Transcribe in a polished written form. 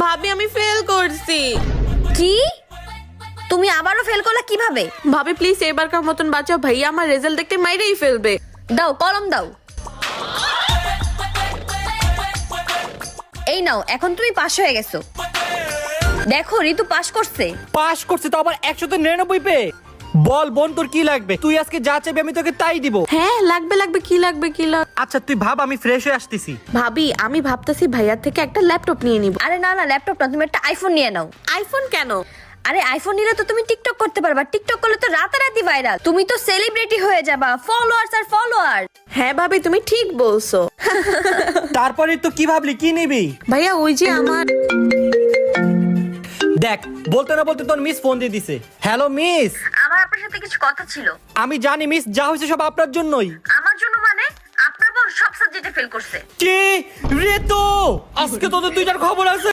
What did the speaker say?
ভাবি আমি ফেল করছি। কি? তুমি আবারও ফেল করলা কিভাবে? ভাবি প্লিজ এবারকার মতন বাঁচাও, ভাইয়া আমার রেজাল্ট দেখতে মাইরেই ফেলবে। দাও কলম দাও। এই নাও, এখন তুমি পাস হয়ে গেছো। দেখো ঋতু পাস করছে। পাস করছে তো আবার 199 পেয়ে। বল বোন তোর কি লাগবে? তুই আজকে যা চাইবি আমি তোকে তাই দিব। হ্যাঁ লাগবে লাগবে, কি লাগবে কি লাগবে? আচ্ছা তুই ভাব, আমি ফ্রেশ হয়ে আসতেছি। ভাবি আমি ভাবতেছি ভাইয়ার থেকে একটা ল্যাপটপ নিয়ে নিব। আরে না না, ল্যাপটপ না, তুমি একটা আইফোন নিয়ে নাও। আইফোন কেন? আরে আইফোন নিলে তো তুমি টিকটক করতে পারবা। টিকটক করলে তো রাতারাতি ভাইরাল, তুমি তো সেলিব্রিটি হয়ে যাবা। ফলোয়ার্স আর ফলোয়ার। হ্যাঁ ভাবি তুমি ঠিক বলছো। তারপরে তো কি ভাবলি, কি নিবি? ভাইয়া ওই যে আমার দেখ, বলতে না বলতে তোর মিস ফোন দিয়ে দিছে। হ্যালো মিস, আমার আপনার সাথে কিছু কথা ছিল। আমি জানি মিস, যা হয়েছে সব আপনার জন্যই। আমার জন্য মানে? আপনার বোন সব সাবজেক্টে ফেল করছে। কি রে? তো আজকে তোদের দুইটার খবর আছে।